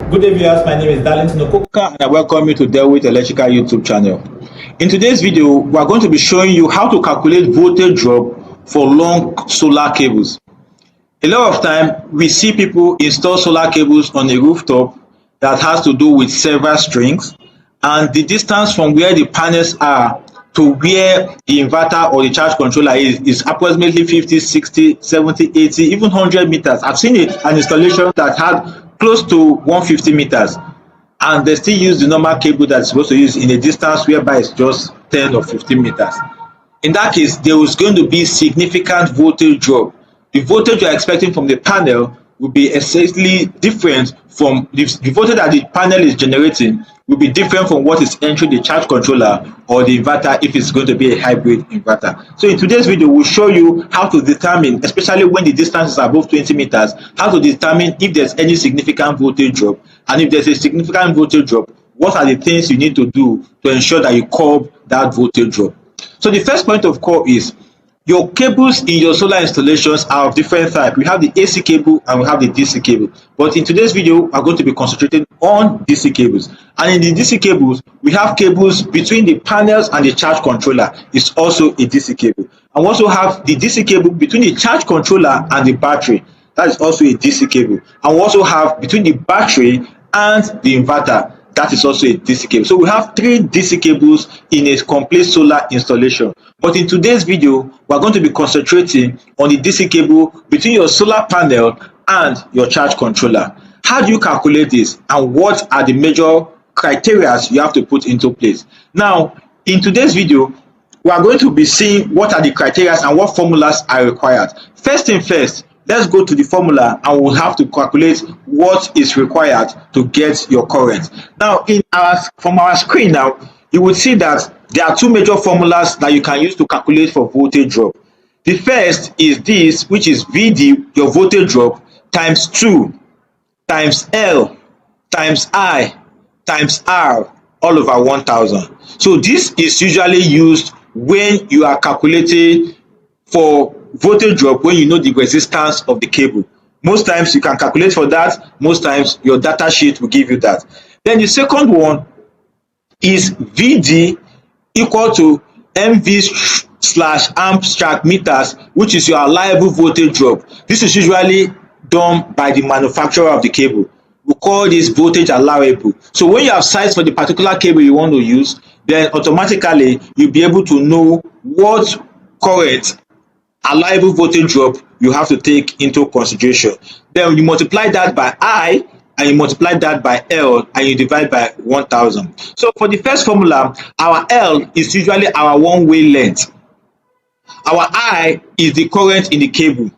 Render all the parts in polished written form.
Good day viewers, my name is Darlington Okoka and I welcome you to Delwit Electrical YouTube channel. In today's video, we are going to be showing you how to calculate voltage drop for long solar cables. A lot of time, we see people install solar cables on a rooftop that has to do with several strings, and the distance from where the panels are to where the inverter or the charge controller is approximately 50, 60, 70, 80, even 100 meters. I've seen an installation that had close to 150 meters, and they still use the normal cable that's supposed to use in a distance whereby it's just 10 or 15 meters. In that case, there is going to be significant voltage drop. The voltage you're expecting from the panel will be essentially different from the voltage that the panel is generating will be different from what is entering the charge controller or the inverter if it's going to be a hybrid inverter. So in today's video, we'll show you how to determine, especially when the distance is above 20 meters, how to determine if there's any significant voltage drop. And if there's a significant voltage drop, what are the things you need to do to ensure that you curb that voltage drop. So the first point of call is your cables in your solar installations are of different type. We have the AC cable and we have the DC cable. But in today's video, we're going to be concentrating on DC cables. And in the DC cables, we have cables between the panels and the charge controller. It's also a DC cable. And we also have the DC cable between the charge controller and the battery. That is also a DC cable. And we also have between the battery and the inverter. That is also a DC cable. So we have 3 DC cables in a complete solar installation. But in today's video, we're going to be concentrating on the DC cable between your solar panel and your charge controller. How do you calculate this, and what are the major criteria you have to put into place? Now, in today's video, we are going to be seeing what are the criteria and what formulas are required. First thing first, let's go to the formula and we'll have to calculate what is required to get your current. Now, from our screen now, you will see that there are 2 major formulas that you can use to calculate for voltage drop. The first is this, which is VD, your voltage drop, times 2 times L times I times R all over 1000. So this is usually used when you are calculating for voltage drop when you know the resistance of the cable. Most times you can calculate for that, most times your data sheet will give you that. Then the second one is VD equal to MV/amp meters, which is your allowable voltage drop. This is usually done by the manufacturer of the cable. We call this voltage allowable. So when you have size for the particular cable you want to use, then automatically you'll be able to know what current allowable voltage drop you have to take into consideration. Then you multiply that by I and you multiply that by L and you divide by 1000. So for the first formula, our L is usually our one-way length. Our I is the current in the cable.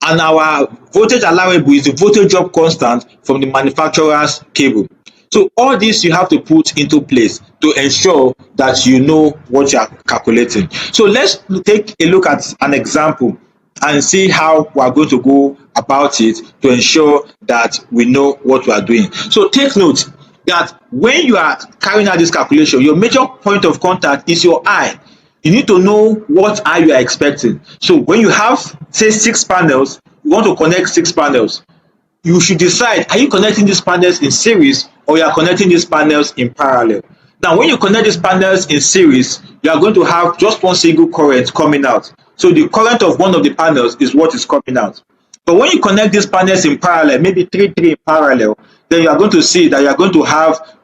And our voltage allowable is the voltage drop constant from the manufacturer's cable. So all this you have to put into place to ensure that you know what you are calculating. So let's take a look at an example and see how we are going to go about it to ensure that we know what we are doing. So take note that when you are carrying out this calculation, your major point of contact is your I. You need to know what I you are expecting. So when you have, say, 6 panels, you want to connect 6 panels. You should decide, are you connecting these panels in series or you are connecting these panels in parallel? Now, when you connect these panels in series, you are going to have just one single current coming out. So the current of one of the panels is what is coming out. But when you connect these panels in parallel, maybe 3 in parallel, then you are going to see that you are going to have,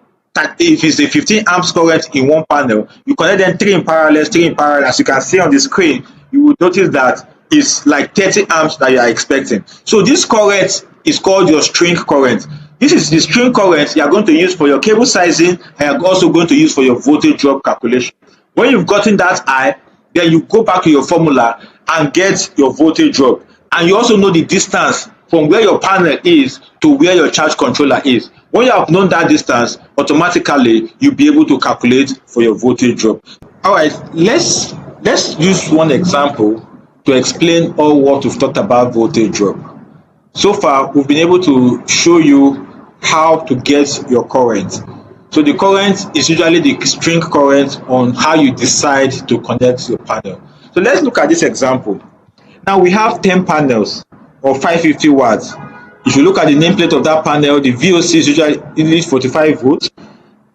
if it's a 15 amps current in one panel, you connect them 3 in parallel, 3 in parallel. As you can see on the screen, you will notice that it's like 30 amps that you are expecting. So this current is called your string current. This is the string current you are going to use for your cable sizing and you're also going to use for your voltage drop calculation. When you've gotten that I, then you go back to your formula and get your voltage drop. And you also know the distance from where your panel is to where your charge controller is. When you have known that distance, automatically you'll be able to calculate for your voltage drop. All right, let's use one example to explain all what we've talked about voltage drop. So far, we've been able to show you how to get your current. So the current is usually the string current on how you decide to connect your panel. So let's look at this example. Now we have 10 panels of 550 watts If you look at the nameplate of that panel, the VOC is usually 45 volts,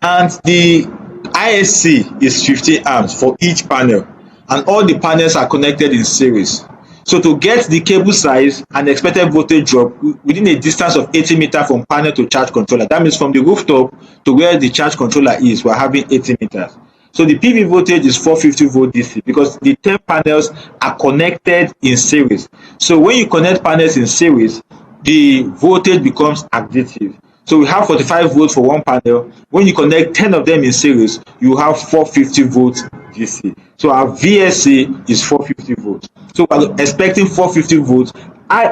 and the ISC is 15 amps for each panel, and all the panels are connected in series. So to get the cable size and expected voltage drop within a distance of 80 meters from panel to charge controller, that means from the rooftop to where the charge controller is, we're having 80 meters. So the PV voltage is 450 volt DC because the 10 panels are connected in series. So when you connect panels in series, the voltage becomes additive. So we have 45 volts for one panel. When you connect 10 of them in series, you have 450 volts DC. So our VSC is 450 volts. So we're expecting 450 volts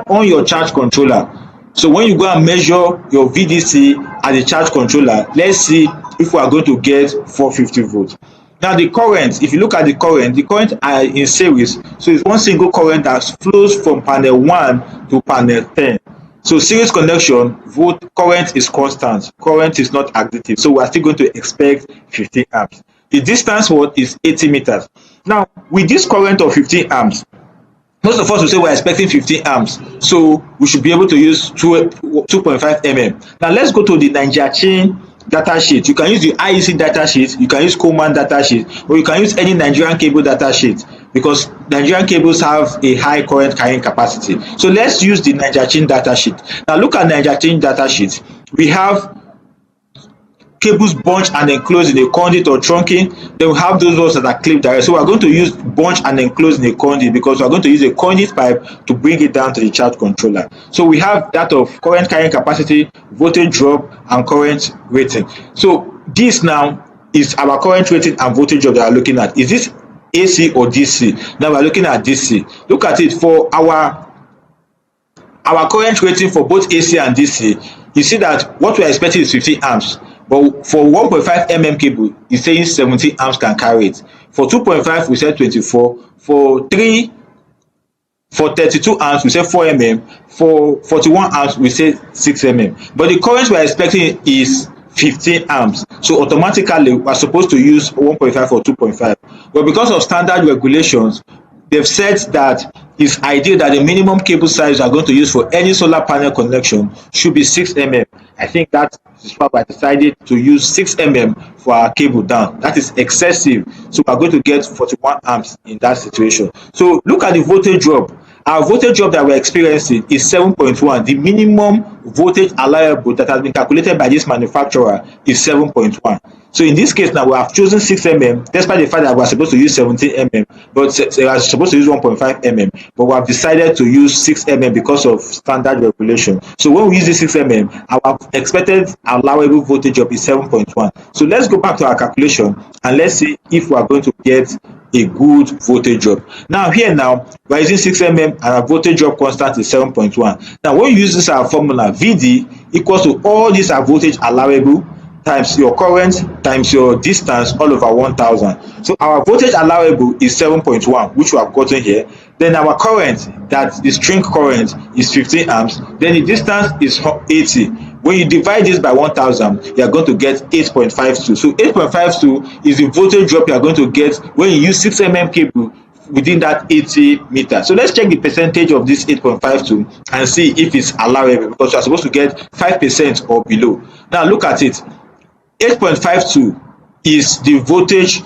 on your charge controller. So when you go and measure your VDC at the charge controller, let's see if we are going to get 450 volts. Now the current, if you look at the current are in series. So it's one single current that flows from panel 1 to panel 10. So series connection, current is constant, current is not additive. So we are still going to expect 15 amps. The distance is 80 meters. Now with this current of 15 amps, most of us will say we're expecting 15 amps, so we should be able to use 2.5 mm. Now let's go to the Nigeria data sheet. You can use the IEC data sheet, you can use Coleman data sheet, or you can use any Nigerian cable data sheet, because Nigerian cables have a high current carrying capacity. So let's use the Nigeria data sheet. Now look at Nigeria data sheet. We have cables bunched and enclosed in a conduit or trunking. Then we have those ones that are clipped direct. So we're going to use bunched and enclosed in a conduit because we're going to use a conduit pipe to bring it down to the charge controller. So we have that of current carrying capacity, voltage drop, and current rating. So this now is our current rating and voltage drop that we're looking at. Is this AC or DC? Now we're looking at DC. Look at it. For our current rating for both AC and DC, you see that what we're expecting is 15 amps. But for 1.5 mm cable, it's saying 17 amps can carry it. For 2.5, we said 24. For 32 amps, we said 4 mm. For 41 amps, we said 6 mm. But the current we're expecting is 15 amps. So automatically, we're supposed to use 1.5 or 2.5. But because of standard regulations, they've said that it's ideal that the minimum cable size you are going to use for any solar panel connection should be 6 mm. I think that is why I decided to use 6 mm for our cable down. That is excessive. So we are going to get 41 amps in that situation. So look at the voltage drop. Our voltage drop that we're experiencing is 7.1. The minimum voltage allowable that has been calculated by this manufacturer is 7.1. So in this case now, we have chosen 6 mm, despite the fact that we are supposed to use 17 mm, but we are supposed to use 1.5 mm, but we have decided to use 6 mm because of standard regulation. So when we use this 6 mm, our expected allowable voltage drop is 7.1. So let's go back to our calculation and let's see if we are going to get a good voltage drop. Now here we're using 6 mm and our voltage drop constant is 7.1. Now when you use this our formula, VD equals to all these are voltage allowable times your current times your distance all over 1000. So our voltage allowable is 7.1, which we have gotten here. Then our current, that the string current, is 15 amps. Then the distance is 80. When you divide this by 1000, you are going to get 8.52. So 8.52 is the voltage drop you are going to get when you use 6 mm cable within that 80 meters. So let's check the percentage of this 8.52 and see if it's allowable, because you are supposed to get 5% or below. Now look at it. 8.52 is the voltage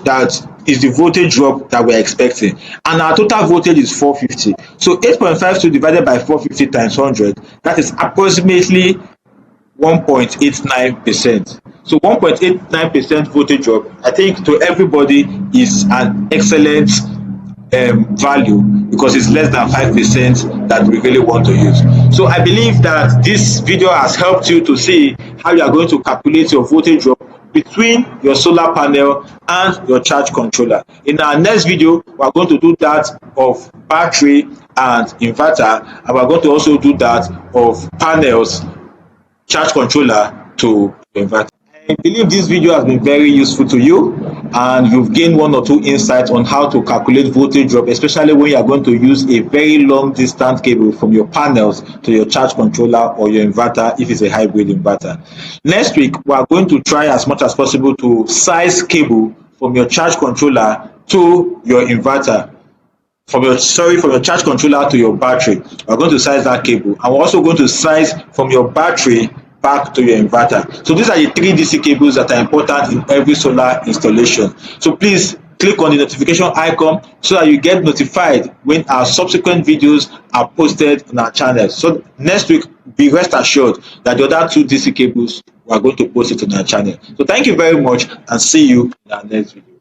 drop that we're expecting, and our total voltage is 450. So 8.52 divided by 450 times 100, that is approximately 1.89%. So 1.89% voltage drop, I think to everybody is an excellent value, because it's less than 5% that we really want to use. So I believe that this video has helped you to see how you are going to calculate your voltage drop between your solar panel and your charge controller. In our next video, we are going to do that of battery and inverter, and we are going to also do that of panels, charge controller to inverter. I believe this video has been very useful to you, and you've gained 1 or 2 insights on how to calculate voltage drop, especially when you are going to use a very long distance cable from your panels to your charge controller or your inverter if it's a hybrid inverter. Next week, we are going to try as much as possible to size cable from your charge controller to your inverter. from your charge controller to your battery. We're going to size that cable, and we're also going to size from your battery back to your inverter. So these are the three DC cables that are important in every solar installation. So please click on the notification icon so that you get notified when our subsequent videos are posted on our channel. So next week, be rest assured that the other two DC cables, we are going to post it on our channel. So thank you very much, and see you in our next video.